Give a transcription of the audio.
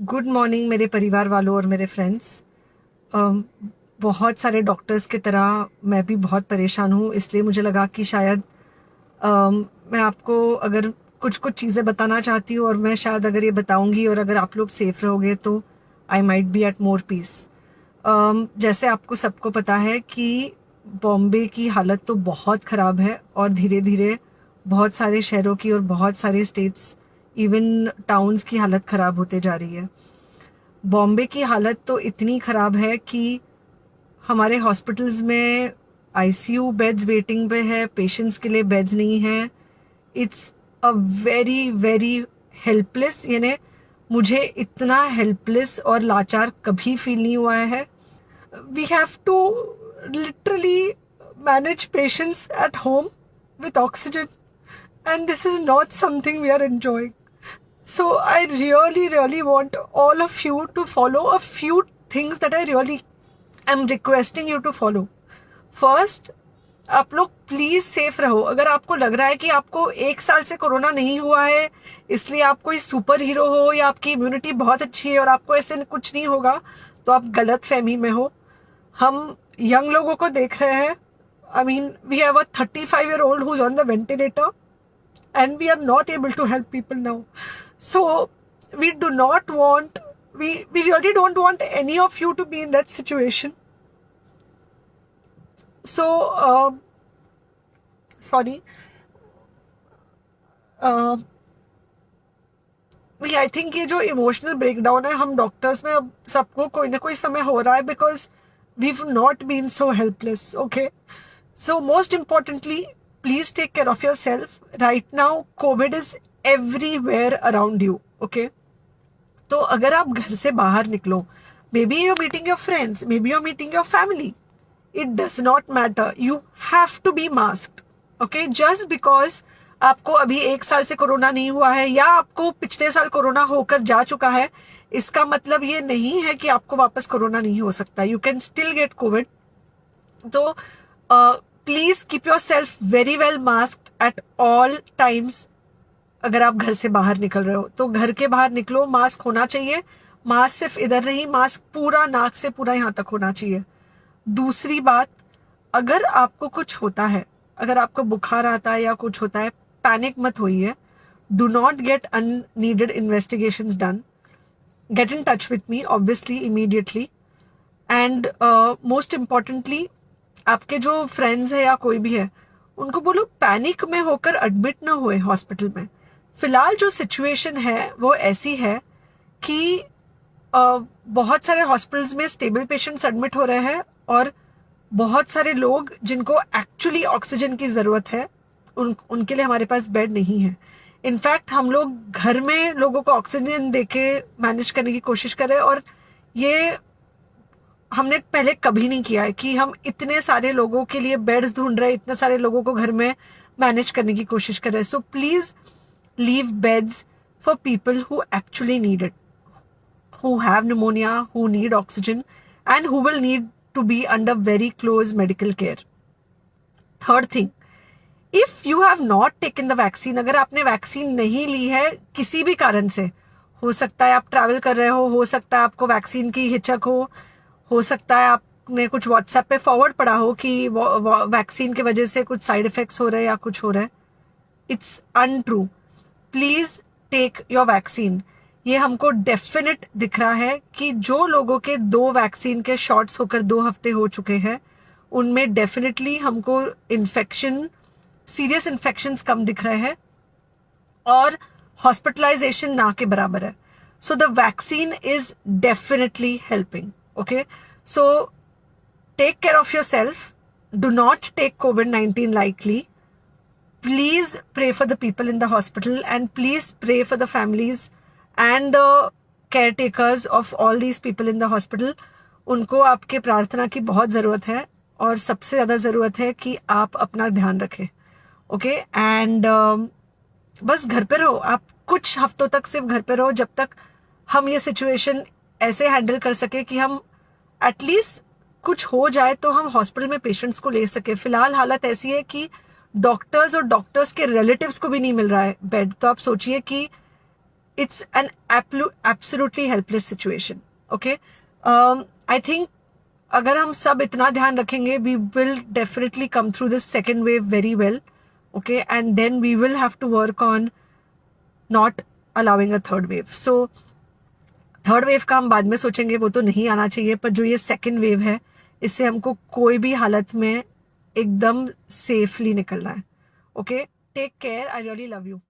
Good morning मेरे परिवार वालों और मेरे फ्रेंड्स। बहुत सारे डॉक्टर्स की तरह मैं भी बहुत परेशान हूँ, इसलिए मुझे लगा कि शायद मैं आपको अगर कुछ कुछ चीज़ें बताना चाहती हूँ, और मैं शायद अगर ये बताऊँगी और अगर आप लोग सेफ रहोगे तो I might be at more peace. जैसे आपको सबको पता है कि बॉम्बे की हालत तो बहुत ख़राब है, और धीरे धीरे बहुत सारे शहरों की और बहुत सारे स्टेट्स, इवन टाउन्स की हालत ख़राब होते जा रही है। बॉम्बे की हालत तो इतनी ख़राब है कि हमारे हॉस्पिटल्स में आईसीयू बेड्स वेटिंग पे है, पेशेंट्स के लिए बेड्स नहीं है। It's a very very helpless, यानी मुझे इतना हेल्पलेस और लाचार कभी फील नहीं हुआ है। We have to literally manage patients at home with oxygen, and this is not something we are enjoying. So I really want all of you to follow a few things that I really am requesting you to follow. First, आप लोग please safe रहो। अगर आपको लग रहा है कि आपको 1 साल से कोरोना नहीं हुआ है, इसलिए आप कोई सुपर हीरो हो या आपकी इम्यूनिटी बहुत अच्छी है और आपको ऐसे कुछ नहीं होगा, तो आप गलत फहमी में हो। हम यंग लोगों को देख रहे हैं। I mean, we have a 35-year-old who's on the ventilator, and we are not able to help people now. So we do not want, we really don't want any of you to be in that situation. So sorry, I think ये जो emotional breakdown है हम doctors में अब सबको कोई ना कोई समय हो रहा है, because we not been so helpless. Okay, so most importantly, please take care of yourself right now. Covid is everywhere around you. Okay, तो अगर आप घर से बाहर निकलो, maybe you're meeting your friends, maybe you're meeting your family, it does not matter, you have to be masked. Okay, just because आपको अभी 1 साल से कोरोना नहीं हुआ है या आपको पिछले साल कोरोना होकर जा चुका है, इसका मतलब ये नहीं है कि आपको वापस कोरोना नहीं हो सकता। You can still get covid. तो please keep yourself very well masked at all times. अगर आप घर से बाहर निकल रहे हो तो घर के बाहर निकलो, मास्क होना चाहिए। मास्क सिर्फ इधर नहीं, मास्क पूरा नाक से पूरा यहाँ तक होना चाहिए। दूसरी बात, अगर आपको कुछ होता है, अगर आपको बुखार आता है या कुछ होता है, पैनिक मत होइए। Do not get unneeded investigations done. Get in touch with me obviously immediately. And most importantly, आपके जो फ्रेंड्स है या कोई भी है, उनको बोलो पैनिक में होकर एडमिट ना हुए हॉस्पिटल में। फिलहाल जो सिचुएशन है वो ऐसी है कि बहुत सारे हॉस्पिटल्स में स्टेबल पेशेंट्स एडमिट हो रहे हैं, और बहुत सारे लोग जिनको एक्चुअली ऑक्सीजन की ज़रूरत है उनके लिए हमारे पास बेड नहीं है। इनफैक्ट हम लोग घर में लोगों को ऑक्सीजन देके मैनेज करने की कोशिश कर रहे हैं, और ये हमने पहले कभी नहीं किया है कि हम इतने सारे लोगों के लिए बेड्स ढूंढ रहे हैं, इतने सारे लोगों को घर में मैनेज करने की कोशिश कर रहे हैं। So please leave beds for people who actually need it, who have pneumonia, who need oxygen, and who will need to be under very close medical care. Third thing, if you have not taken the vaccine, अगर आपने vaccine नहीं ली है किसी भी कारण से, हो सकता है आप ट्रैवल कर रहे हो सकता है आपको वैक्सीन की हिचक हो सकता है आपने कुछ व्हाट्सएप पे फॉरवर्ड पढ़ा हो कि वैक्सीन की वजह से कुछ साइड इफेक्ट्स हो रहे हैं या कुछ हो रहा है। It's untrue. Please take your vaccine. ये हमको डेफिनेट दिख रहा है कि जो लोगों के 2 वैक्सीन के शॉट्स होकर 2 हफ्ते हो चुके हैं, उनमें डेफिनेटली हमको इन्फेक्शन, सीरियस इन्फेक्शंस कम दिख रहे हैं, और हॉस्पिटलाइजेशन ना के बराबर है। So the vaccine is definitely helping. Okay, so take care of yourself. Do not take COVID-19 lightly. Please pray for the people in the hospital, and please pray for the families and the caretakers of all these people in the hospital. उनको आपके प्रार्थना की बहुत ज़रूरत है, और सबसे ज़्यादा ज़रूरत है कि आप अपना ध्यान रखें। ओके, एंड बस घर पे रहो। आप कुछ हफ्तों तक सिर्फ घर पे रहो, जब तक हम ये सिचुएशन ऐसे हैंडल कर सके कि हम एटलीस्ट कुछ हो जाए तो हम हॉस्पिटल में पेशेंट्स को ले सके। फिलहाल हालत ऐसी है कि डॉक्टर्स और डॉक्टर्स के रिलेटिव्स को भी नहीं मिल रहा है बेड। तो आप सोचिए कि it's an absolutely helpless situation. Okay, I think अगर हम सब इतना ध्यान रखेंगे, we will definitely come through this second wave very well. Okay, and then we will have to work on not allowing a third wave. So third wave का हम बाद में सोचेंगे, वो तो नहीं आना चाहिए, पर जो ये सेकेंड वेव है, इससे हमको कोई भी हालत में एकदम सेफली निकलना है. Okay, take care, I really love you.